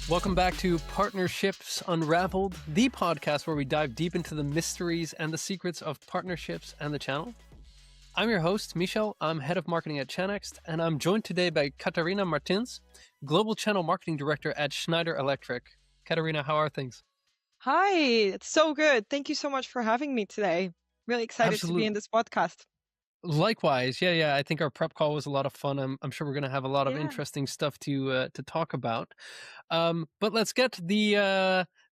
Welcome back to Partnerships Unraveled, the podcast where we dive deep into the mysteries and the secrets of partnerships and the channel. I'm your host, Michel. I'm head of marketing at Chanext, and I'm joined today by Catarina Martins, global channel marketing director at Schneider Electric. Catarina, how are things? Hi, it's so good. Thank you so much for having me today. Really excited to be in this podcast. Likewise. Yeah. I think our prep call was a lot of fun. I'm sure we're going to have a lot of Yeah. interesting stuff to talk about. But let's get the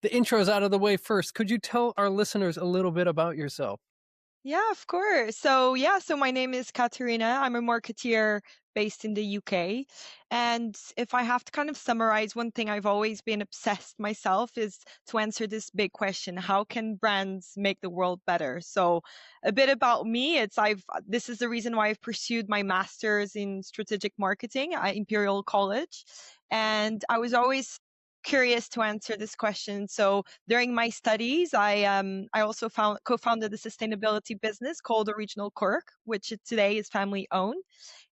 intros out of the way first. Could you tell our listeners a little bit about yourself? Yeah, of course. So my name is Catarina. I'm a marketeer based in the UK. And if I have to kind of summarize, one thing I've always been obsessed myself is to answer this big question: how can brands make the world better? So a bit about me, this is the reason why I've pursued my master's in strategic marketing at Imperial College. And I was always curious to answer this question. So during my studies, I also co-founded a sustainability business called Original Cork, which today is family owned.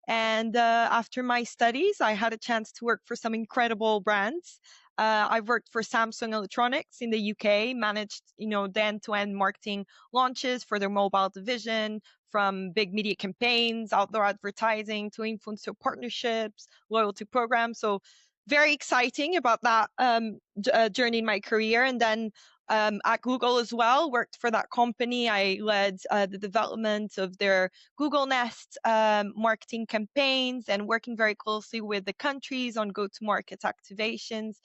And after my studies, I had a chance to work for some incredible brands. I've worked for Samsung Electronics in the UK, managed the end-to-end marketing launches for their mobile division, from big media campaigns, outdoor advertising, to influencer partnerships, loyalty programs. So very exciting about that journey in my career. And then at Google as well, worked for that company. I led the development of their Google Nest marketing campaigns and working very closely with the countries on go-to-market activations.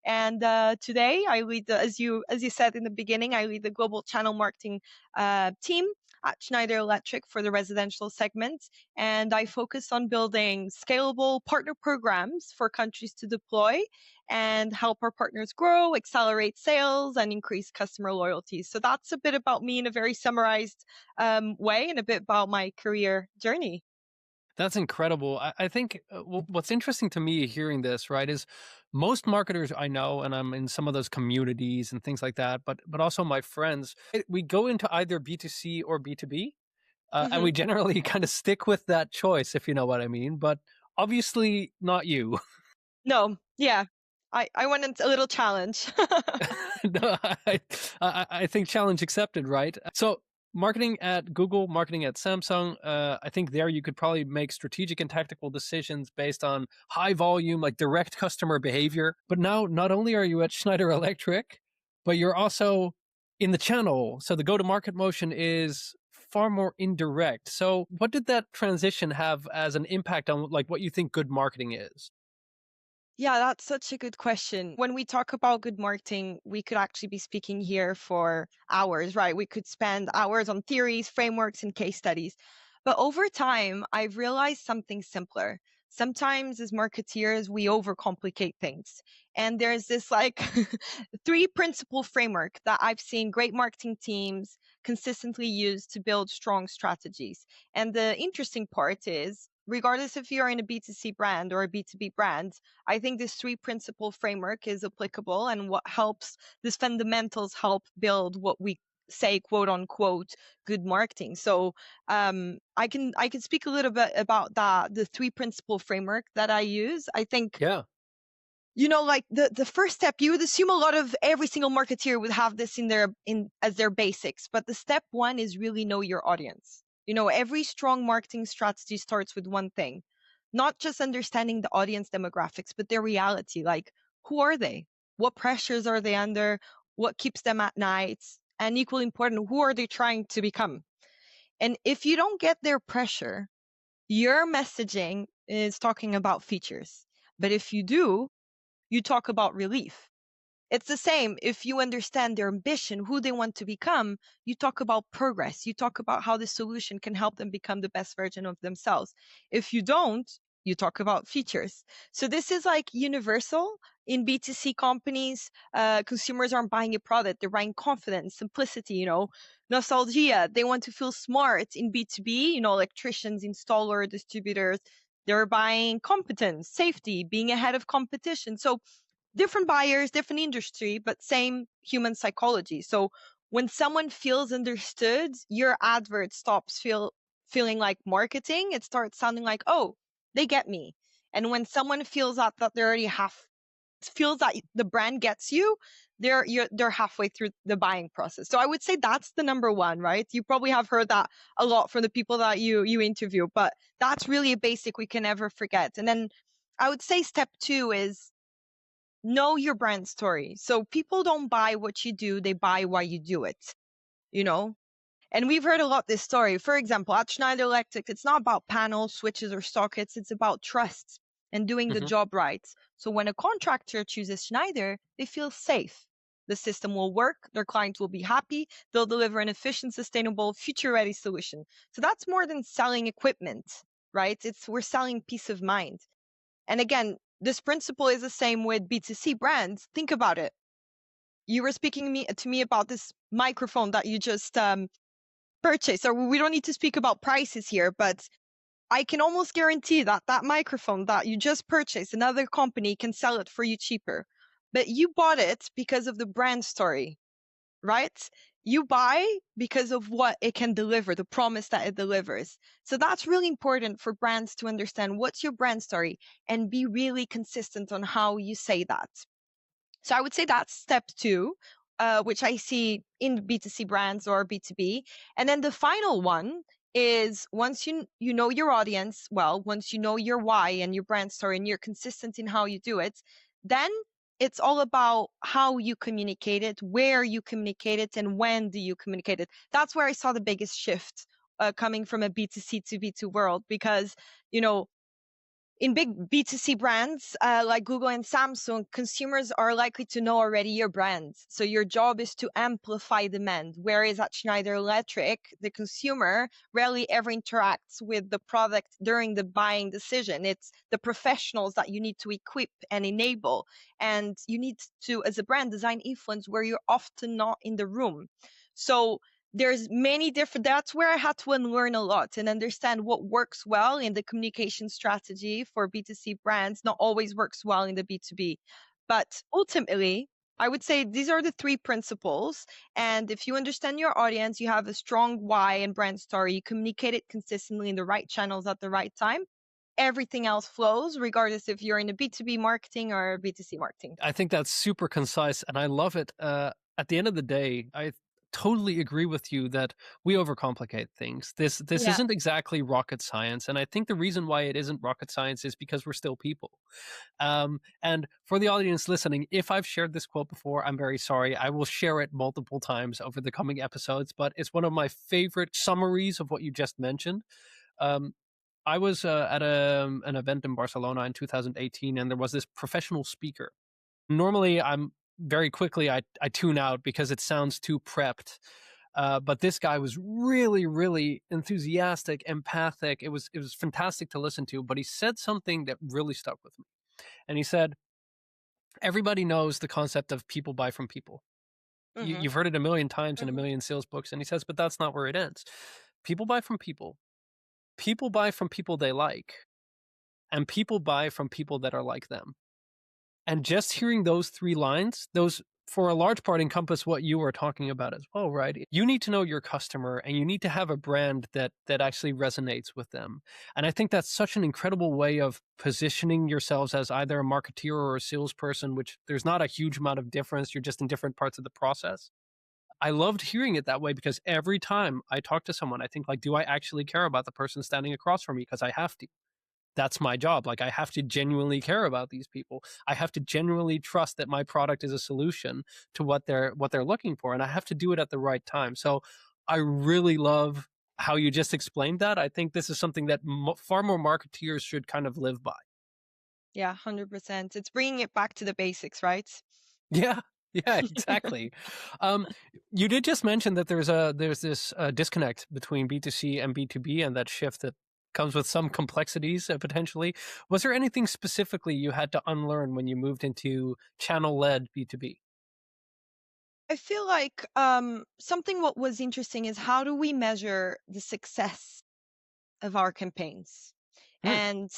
And today I lead, as you said in the beginning, I lead the global channel marketing team at Schneider Electric for the residential segment. And I focus on building scalable partner programs for countries to deploy and help our partners grow, accelerate sales, and increase customer loyalty. So that's a bit about me in a very summarized way, and a bit about my career journey. That's incredible. I think what's interesting to me hearing this, right, is most marketers I know, and I'm in some of those communities and things like that, but also my friends, we go into either B2C or B2B, and we generally kind of stick with that choice, if you know what I mean. But obviously not you. No, yeah. I wanted a little challenge. No, I think challenge accepted, right? So marketing at Google, marketing at Samsung, I think there you could probably make strategic and tactical decisions based on high volume, like direct customer behavior. But now not only are you at Schneider Electric, but you're also in the channel. So the go-to-market motion is far more indirect. So what did that transition have as an impact on like what you think good marketing is? Yeah, that's such a good question. When we talk about good marketing, we could actually be speaking here for hours, right? We could spend hours on theories, frameworks, and case studies. But over time, I've realized something simpler. Sometimes as marketeers, we overcomplicate things. And there's this like three principle framework that I've seen great marketing teams consistently use to build strong strategies. And the interesting part is, regardless if you're in a B2C brand or a B2B brand, I think this three principle framework is applicable, and what helps these fundamentals help build what we say, quote unquote, good marketing. So I can speak a little bit about the three principle framework that I use. I think Yeah. like the first step, you would assume a lot of every single marketeer would have this in as their basics, but the step one is really know your audience. Every strong marketing strategy starts with one thing: not just understanding the audience demographics, but their reality. Like, who are they? What pressures are they under? What keeps them at night? And equally important, who are they trying to become? And if you don't get their pressure, your messaging is talking about features. But if you do, you talk about relief. It's the same. If you understand their ambition, who they want to become, you talk about progress. You talk about how the solution can help them become the best version of themselves. If you don't, you talk about features. So this is like universal in B2C companies. Consumers aren't buying a product, they're buying confidence, simplicity, nostalgia. They want to feel smart. In B2B, electricians, installer, distributors, they're buying competence, safety, being ahead of competition. So different buyers, different industry, but same human psychology. So when someone feels understood, your advert stops feeling like marketing. It starts sounding like, oh, they get me. And when someone feels that they already have feels that the brand gets you, they're halfway through the buying process. So I would say that's the number one, right? You probably have heard that a lot from the people that you interview, but that's really a basic we can never forget. And then I would say step two is know your brand story. So people don't buy what you do, they buy why you do it, you know? And we've heard a lot this story. For example, at Schneider Electric, it's not about panels, switches, or sockets. It's about trust and doing the Hmm. job right. So when a contractor chooses Schneider, they feel safe. The system will work, their client will be happy, they'll deliver an efficient, sustainable, future-ready solution. So that's more than selling equipment, right? We're selling peace of mind. And again, this principle is the same with B2C brands. Think about it. You were speaking to me about this microphone that you just purchase, or we don't need to speak about prices here, but I can almost guarantee that that microphone that you just purchased, another company can sell it for you cheaper. But you bought it because of the brand story, right? You buy because of what it can deliver, the promise that it delivers. So that's really important for brands to understand what's your brand story and be really consistent on how you say that. So I would say that's step two, which I see in B2C brands or B2B. And then the final one is once you know your audience well, once you know your why and your brand story and you're consistent in how you do it, then it's all about how you communicate it, where you communicate it, and when do you communicate it. That's where I saw the biggest shift coming from a B2C to B2 world because, you know, in big B2C brands like Google and Samsung, consumers are likely to know already your brand. So your job is to amplify demand. Whereas at Schneider Electric, the consumer rarely ever interacts with the product during the buying decision. It's the professionals that you need to equip and enable. And you need to, as a brand, design influence where you're often not in the room. So there's many different, that's where I had to unlearn a lot and understand what works well in the communication strategy for B2C brands not always works well in the B2B. But ultimately, I would say these are the three principles. And if you understand your audience, you have a strong why and brand story, you communicate it consistently in the right channels at the right time, everything else flows, regardless if you're in a B2B marketing or B2C marketing. I think that's super concise, and I love it. At the end of the day, I totally agree with you that we overcomplicate things. This Yeah. isn't exactly rocket science, and I think the reason why it isn't rocket science is because we're still people. And for the audience listening, if I've shared this quote before, I'm very sorry. I will share it multiple times over the coming episodes, but it's one of my favorite summaries of what you just mentioned. Um, I was at an event in Barcelona in 2018, and there was this professional speaker. Normally, I tune out because it sounds too prepped. But this guy was really, really enthusiastic, empathic. It was fantastic to listen to. But he said something that really stuck with me. And he said, "Everybody knows the concept of people buy from people. Hmm. You've heard it a million times in a Hmm. million sales books." And he says, "But that's not where it ends. People buy from people. People buy from people they like, and people buy from people that are like them." And just hearing those 3 lines, those for a large part encompass what you were talking about as well, right? You need to know your customer and you need to have a brand that actually resonates with them. And I think that's such an incredible way of positioning yourselves as either a marketeer or a salesperson, which there's not a huge amount of difference. You're just in different parts of the process. I loved hearing it that way because every time I talk to someone, I think like, do I actually care about the person standing across from me? Because I have to. That's my job. Like I have to genuinely care about these people. I have to genuinely trust that my product is a solution to what they're looking for, and I have to do it at the right time. So I really love how you just explained that. I think this is something that far more marketeers should kind of live by. Yeah, 100%. It's bringing it back to the basics, right? Yeah. Yeah, exactly. Um, you did just mention that there's this disconnect between B2C and B2B, and that shift that comes with some complexities potentially. Was there anything specifically you had to unlearn when you moved into channel-led B2B? I feel like something what was interesting is how do we measure the success of our campaigns? Hmm. And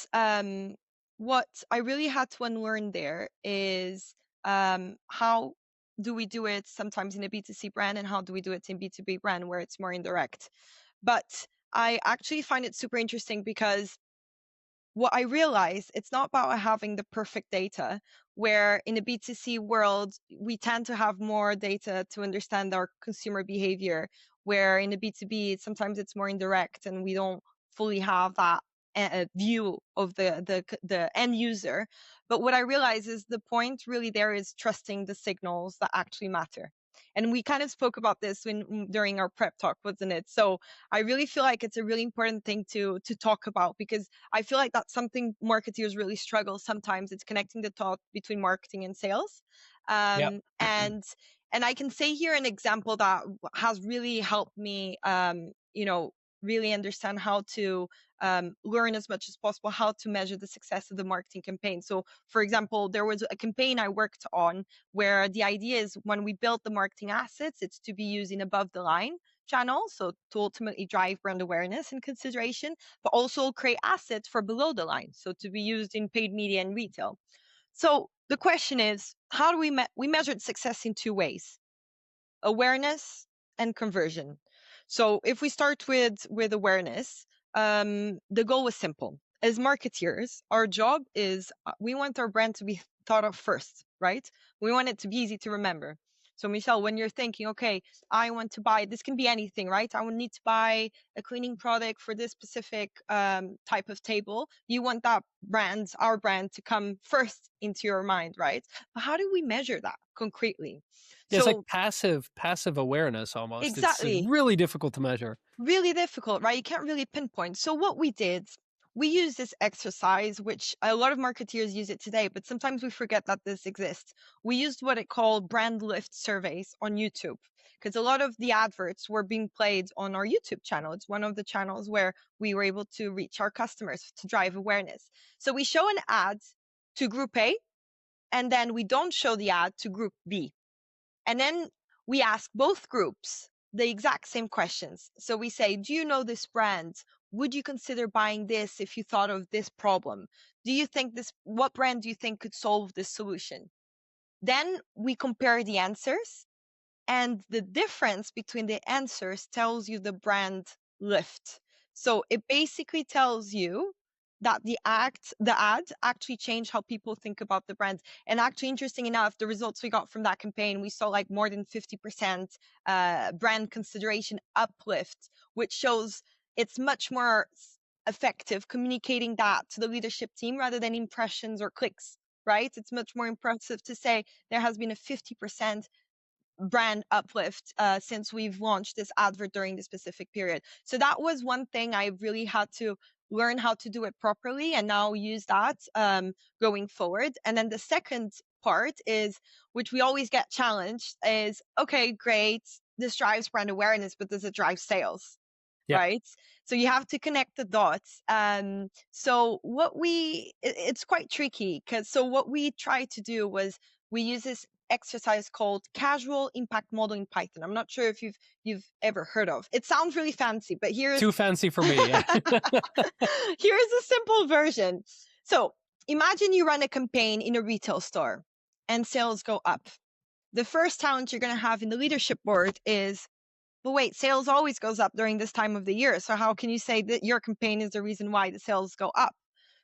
what I really had to unlearn there is how do we do it sometimes in a B2C brand and how do we do it in B2B brand where it's more indirect. But I actually find it super interesting because what I realized, it's not about having the perfect data, where in a B2C world, we tend to have more data to understand our consumer behavior, where in a B2B, sometimes it's more indirect and we don't fully have that view of the end user. But what I realize is the point really there is trusting the signals that actually matter. And we kind of spoke about this during our prep talk, wasn't it? So I really feel like it's a really important thing to talk about, because I feel like that's something marketeers really struggle sometimes. It's connecting the dot between marketing and sales. Yeah. And I can say here an example that has really helped me, really understand how to learn as much as possible how to measure the success of the marketing campaign. So, for example, there was a campaign I worked on where the idea is when we build the marketing assets, it's to be used in above the line channels, so to ultimately drive brand awareness and consideration, but also create assets for below the line, so to be used in paid media and retail. So the question is, how do we measured success in two ways: awareness and conversion. So if we start with awareness, the goal was simple. As marketeers, our job is we want our brand to be thought of first, right? We want it to be easy to remember. So Michelle, when you're thinking, okay, I want to buy, this can be anything, right? I would need to buy a cleaning product for this specific type of table. You want that brand, our brand, to come first into your mind, right? But how do we measure that concretely? Yeah, it's like So passive awareness almost. It's exactly. really difficult to measure. Really difficult, right? You can't really pinpoint. So what we did, we used this exercise, which a lot of marketeers use it today, but sometimes we forget that this exists. We used what it called brand lift surveys on YouTube, because a lot of the adverts were being played on our YouTube channel. It's one of the channels where we were able to reach our customers to drive awareness. So we show an ad to group A, and then we don't show the ad to group B. And then we ask both groups the exact same questions. So we say, do you know this brand? Would you consider buying this if you thought of this problem? Do you think what brand do you think could solve this solution? Then we compare the answers, and the difference between the answers tells you the brand lift. So it basically tells you that the ad actually changed how people think about the brand. And actually, interesting enough, the results we got from that campaign, we saw like more than 50% brand consideration uplift, which shows it's much more effective communicating that to the leadership team rather than impressions or clicks, right? It's much more impressive to say there has been a 50% brand uplift since we've launched this advert during this specific period. So that was one thing I really had to learn how to do it properly, and now use that going forward. And then the second part is, which we always get challenged, is okay, great, this drives brand awareness, but does it drive sales? Yeah. Right? So you have to connect the dots. So it's quite tricky, because so what we tried to do was we use this exercise called casual impact model in Python. I'm not sure if you've ever heard of. It sounds really fancy, but Too fancy for me. Yeah. here's a simple version. So imagine you run a campaign in a retail store and sales go up. The first challenge you're going to have in the leadership board is, but wait, sales always goes up during this time of the year. So how can you say that your campaign is the reason why the sales go up?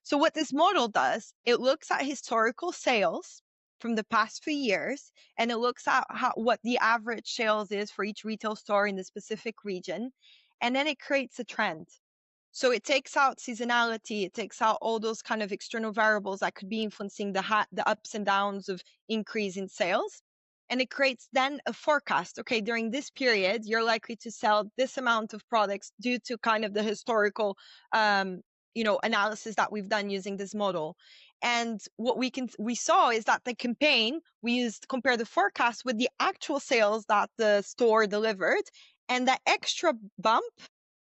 So what this model does, it looks at historical sales from the past few years, and it looks at what the average sales is for each retail store in the specific region, and then it creates a trend. So it takes out seasonality, it takes out all those kind of external variables that could be influencing the ups and downs of increase in sales. And it creates then a forecast. Okay, during this period, you're likely to sell this amount of products due to kind of the historical analysis that we've done using this model. And what we saw is that the campaign, we used compare the forecast with the actual sales that the store delivered, and that extra bump,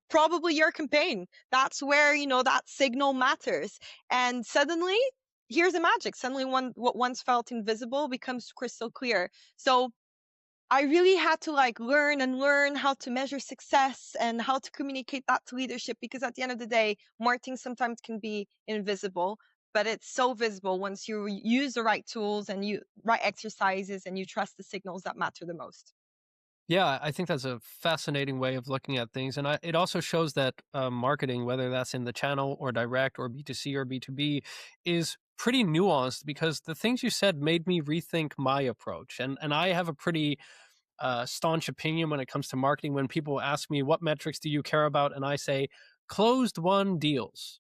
probably your campaign. That's where, that signal matters. And suddenly, here's the magic. Suddenly, what once felt invisible becomes crystal clear. So I really had to learn and learn how to measure success and how to communicate that to leadership, because at the end of the day, marketing sometimes can be invisible, but it's so visible once you use the right tools and you right exercises and you trust the signals that matter the most. Yeah, I think that's a fascinating way of looking at things, and it also shows that marketing, whether that's in the channel or direct or B2C or B2B, is pretty nuanced because the things you said made me rethink my approach, and I have a pretty staunch opinion when it comes to marketing. When people ask me what metrics do you care about, and I say closed won deals.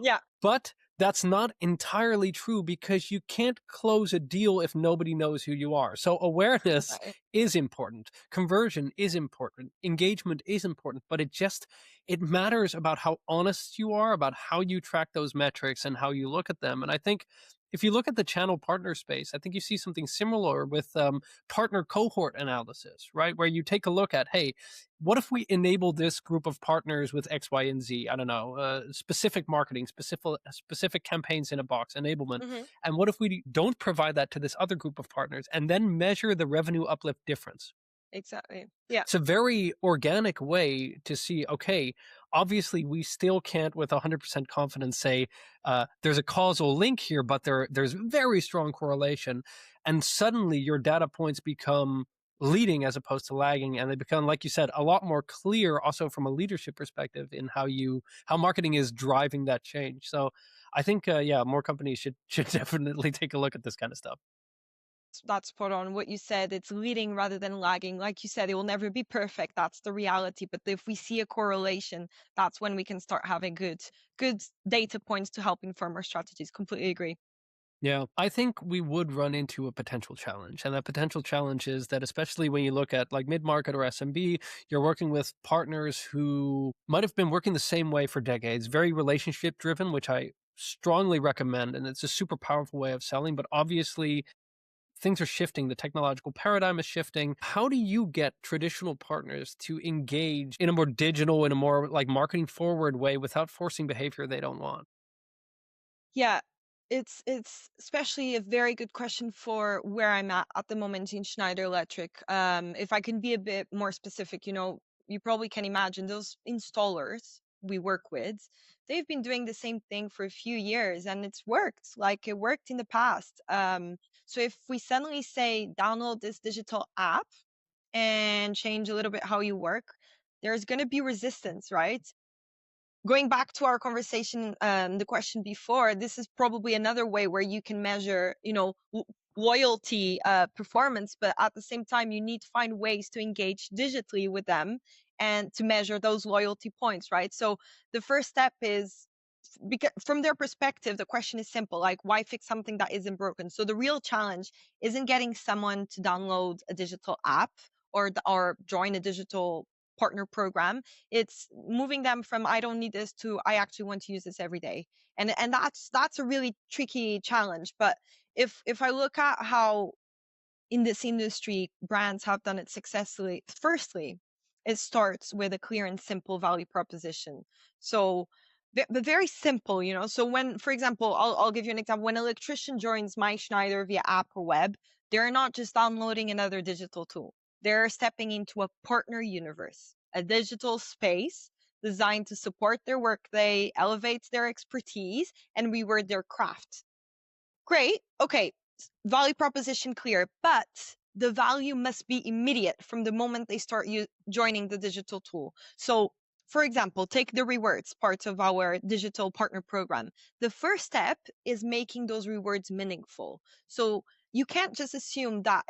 Yeah, But that's not entirely true because you can't close a deal if nobody knows who you are. So awareness right. is important. Conversion is important. Engagement is important, but it matters about how honest you are, about how you track those metrics and how you look at them. And I think if you look at the channel partner space, I think you see something similar with partner cohort analysis, right? Where you take a look at, hey, what if we enable this group of partners with X, Y, and Z? I don't know, specific marketing, specific campaigns in a box, enablement. Hmm. And what if we don't provide that to this other group of partners and then measure the revenue uplift difference? Exactly. Yeah. It's a very organic way to see, okay, obviously we still can't with 100% confidence say there's a causal link here, but there's very strong correlation. And suddenly your data points become leading as opposed to lagging. And they become, like you said, a lot more clear also from a leadership perspective in how marketing is driving that change. So I think, yeah, more companies should definitely take a look at this kind of stuff. That's spot on. What you said, it's leading rather than lagging. Like you said, it will never be perfect. That's the reality. But if we see a correlation, that's when we can start having good data points to help inform our strategies. Completely agree. Yeah, I think we would run into a potential challenge. And that potential challenge is that, especially when you look at like mid market or SMB, you're working with partners who might have been working the same way for decades, very relationship driven, which I strongly recommend. And it's a super powerful way of selling. But obviously, things are shifting. The technological paradigm is shifting. How do you get traditional partners to engage in a more digital, in a more like marketing forward way without forcing behavior they don't want? Yeah, it's especially a very good question for where I'm at the moment in Schneider Electric. If I can be a bit more specific, you probably can imagine those installers we work with, they've been doing the same thing for a few years and it's worked. Like it worked in the past. So if we suddenly say download this digital app and change a little bit how you work, there's going to be resistance, right? Going back to our conversation, the question before, this is probably another way where you can measure, loyalty performance, but at the same time, you need to find ways to engage digitally with them and to measure those loyalty points, right? So the first step is because from their perspective, the question is simple, like why fix something that isn't broken? So the real challenge isn't getting someone to download a digital app or join a digital partner program. It's moving them from I don't need this to I actually want to use this every day. And that's a really tricky challenge. But if I look at how in this industry brands have done it successfully, firstly, it starts with a clear and simple value proposition. So but very simple, so when, for example, I'll give you an example. When an electrician joins my Schneider via app or web, they're not just downloading another digital tool, they're stepping into a partner universe, a digital space designed to support their workday, elevate their expertise, and reward their craft. Great. Okay. Value proposition clear, but the value must be immediate from the moment they start joining the digital tool. So, for example, take the rewards part of our digital partner program. The first step is making those rewards meaningful. So, you can't just assume that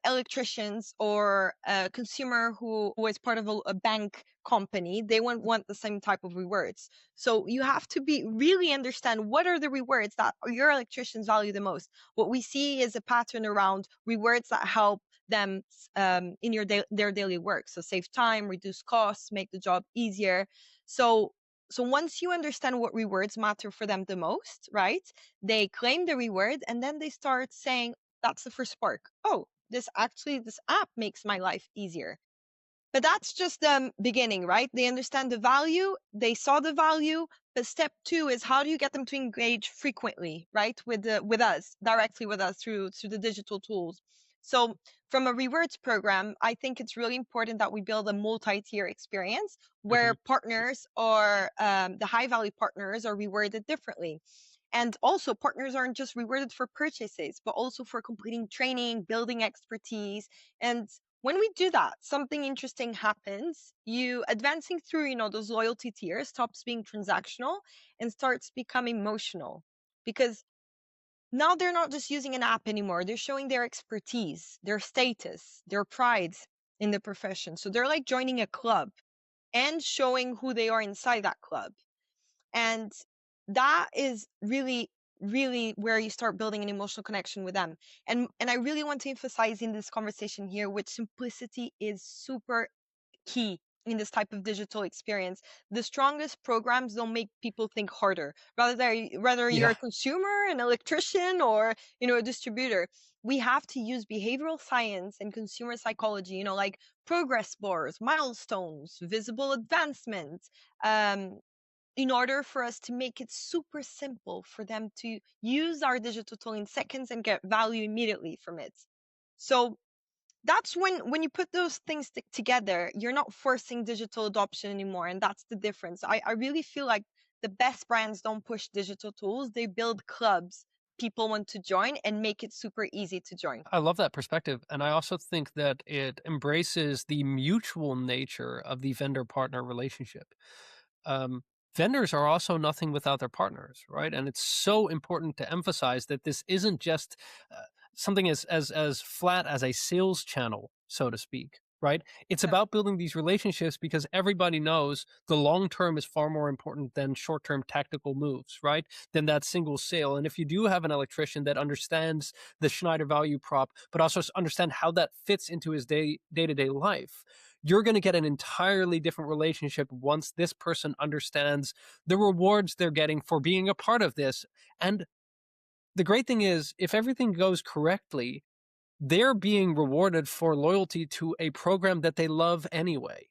electricians or a consumer who is part of a bank company, they won't want the same type of rewards. So you have to be really understand what are the rewards that your electricians value the most. What we see is a pattern around rewards that help them in their daily work. So save time, reduce costs, make the job easier. So so once you understand what rewards matter for them the most, right? They claim the reward and then they start saying, that's the first spark. Oh, this app makes my life easier. But that's just the beginning, right? They understand the value, they saw the value, but step two is how do you get them to engage frequently, right? With us, directly with us through the digital tools. So from a rewards program, I think it's really important that we build a multi-tier experience Hmm. where partners or the high value partners are rewarded differently. And also, partners aren't just rewarded for purchases, but also for completing training, building expertise, and When we do that, something interesting happens. You advancing through, those loyalty tiers stops being transactional and starts becoming emotional, because now they're not just using an app anymore. They're showing their expertise, their status, their pride in the profession. So they're like joining a club and showing who they are inside that club. And that is really, really where you start building an emotional connection with them. And I really want to emphasize in this conversation here, which simplicity is super key in this type of digital experience. The strongest programs don't make people think harder. Whether you're Yeah. a consumer, an electrician, or a distributor, we have to use behavioral science and consumer psychology. Like progress bars, milestones, visible advancements. In order for us to make it super simple for them to use our digital tool in seconds and get value immediately from it. So that's when you put those things together, you're not forcing digital adoption anymore, and that's the difference. I really feel like the best brands don't push digital tools, they build clubs people want to join and make it super easy to join. I love that perspective. And I also think that it embraces the mutual nature of the vendor partner relationship. Um, Vendors are also nothing without their partners, right? And it's so important to emphasize that this isn't just something as flat as a sales channel, so to speak. Right? It's Yeah. about building these relationships because everybody knows the long term is far more important than short term tactical moves, right? Than that single sale. And if you do have an electrician that understands the Schneider value prop, but also understand how that fits into his day to day life, you're going to get an entirely different relationship once this person understands the rewards they're getting for being a part of this. And the great thing is, if everything goes correctly, they're being rewarded for loyalty to a program that they love anyway.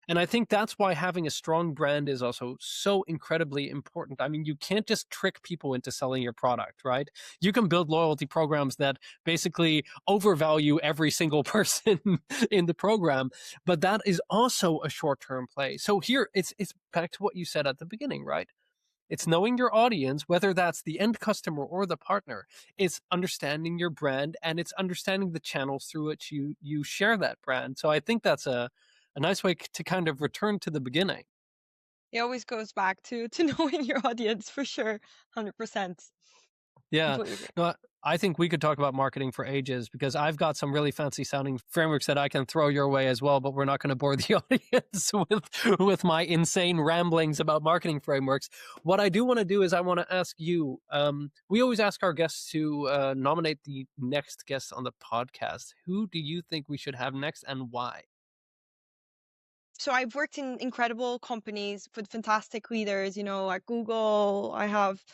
And I think that's why having a strong brand is also so incredibly important. I mean, you can't just trick people into selling your product, right? You can build loyalty programs that basically overvalue every single person in the program, but that is also a short-term play. So here it's back to what you said at the beginning, right? It's knowing your audience, whether that's the end customer or the partner. It's understanding your brand and it's understanding the channels through which you share that brand. So I think that's a nice way to kind of return to the beginning. It always goes back to knowing your audience for sure. 100%. Yeah. Completely agree. No, I think we could talk about marketing for ages because I've got some really fancy sounding frameworks that I can throw your way as well, but we're not going to bore the audience with my insane ramblings about marketing frameworks. What I do want to do is I want to ask you, we always ask our guests to nominate the next guest on the podcast. Who do you think we should have next and why? So I've worked in incredible companies with fantastic leaders, at Google. I have,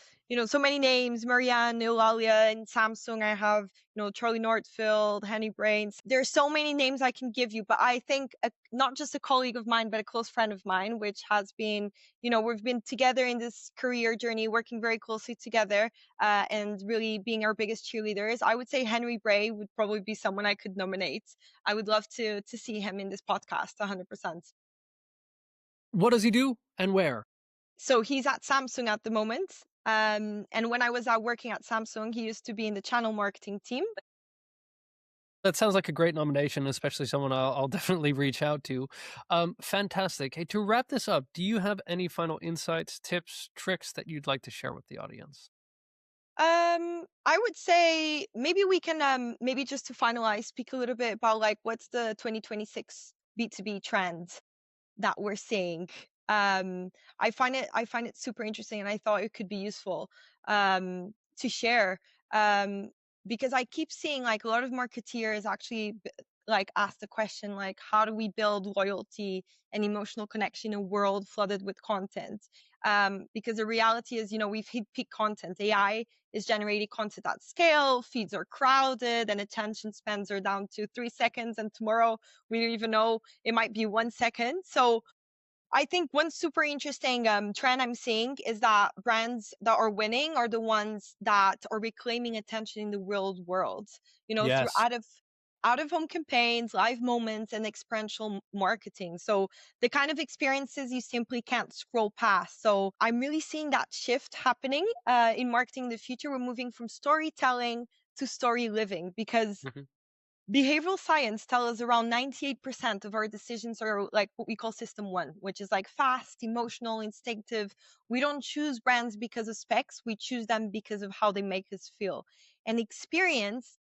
so many names, Marianne, Eulalia, and Samsung. I have, Charlie Northfield, Henny Brains. There's so many names I can give you, but I think not just a colleague of mine, but a close friend of mine, which has been, we've been together in this career journey, working very closely together, and really being our biggest cheerleaders. I would say Henry Bray would probably be someone I could nominate. I would love to see him in this podcast, 100%. What does he do and where? So he's at Samsung at the moment. And when I was out working at Samsung, he used to be in the channel marketing team. That sounds like a great nomination, especially someone I'll definitely reach out to. Fantastic. Hey, to wrap this up, do you have any final insights, tips, tricks that you'd like to share with the audience? I would say maybe we can maybe just to finalize, speak a little bit about like what's the 2026 B2B trend that we're seeing. I find it super interesting, and I thought it could be useful to share, um, because I keep seeing like a lot of marketeers actually like ask the question like, how do we build loyalty and emotional connection in a world flooded with content? Because the reality is, we've hit peak content. AI is generating content at scale, feeds are crowded, and attention spans are down to 3 seconds. And tomorrow we don't even know, it might be 1 second. So I think one super interesting trend I'm seeing is that brands that are winning are the ones that are reclaiming attention in the real world, through Yes. out of home campaigns, live moments, and experiential marketing. So the kind of experiences you simply can't scroll past. So I'm really seeing that shift happening in marketing in the future. We're moving from storytelling to story living, because Mhm. behavioral science tells us around 98% of our decisions are like what we call system one, which is like fast, emotional, instinctive. We don't choose brands because of specs, we choose them because of how they make us feel. And experience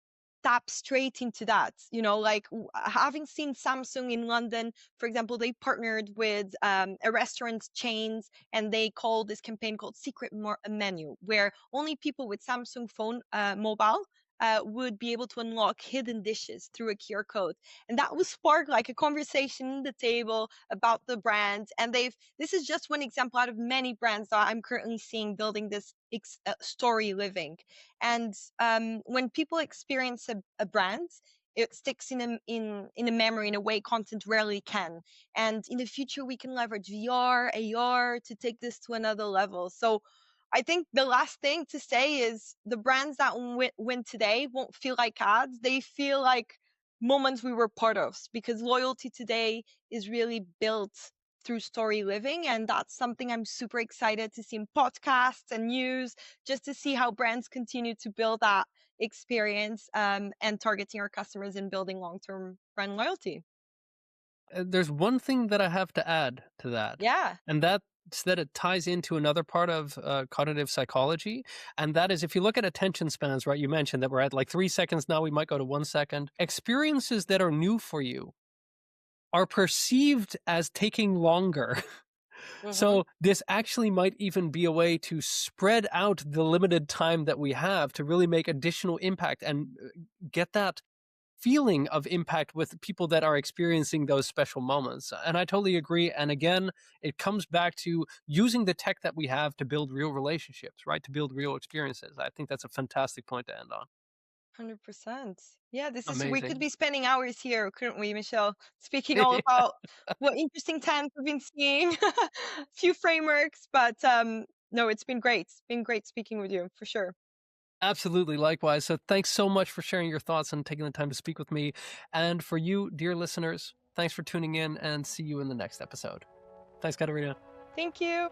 taps straight into that. Like having seen Samsung in London, for example, they partnered with a restaurant chains, and they called this campaign called Secret Menu, where only people with Samsung phone mobile would be able to unlock hidden dishes through a QR code. And that will spark like a conversation at the table about the brand. And this is just one example out of many brands that I'm currently seeing building this story living. And when people experience a brand, it sticks in a memory in a way content rarely can. And in the future, we can leverage VR, AR to take this to another level. So I think the last thing to say is the brands that win today won't feel like ads. They feel like moments we were part of, because loyalty today is really built through story living. And that's something I'm super excited to see in podcasts and news, just to see how brands continue to build that experience, and targeting our customers and building long-term brand loyalty. There's one thing that I have to add to that, Yeah. and that's that it ties into another part of cognitive psychology, and that is if you look at attention spans, right? You mentioned that we're at like 3 seconds now, we might go to 1 second. Experiences that are new for you are perceived as taking longer. Hmm. So this actually might even be a way to spread out the limited time that we have to really make additional impact and get that feeling of impact with people that are experiencing those special moments. And I totally agree. And again, it comes back to using the tech that we have to build real relationships, right? To build real experiences. I think that's a fantastic point to end on. 100%. Yeah, we could Amazing. be spending hours here, couldn't we, Michelle? Speaking all about what interesting trends we've been seeing, a few frameworks, but no, it's been great. It's been great speaking with you for sure. Absolutely. Likewise. So thanks so much for sharing your thoughts and taking the time to speak with me. And for you, dear listeners, thanks for tuning in and see you in the next episode. Thanks, Katarina. Thank you.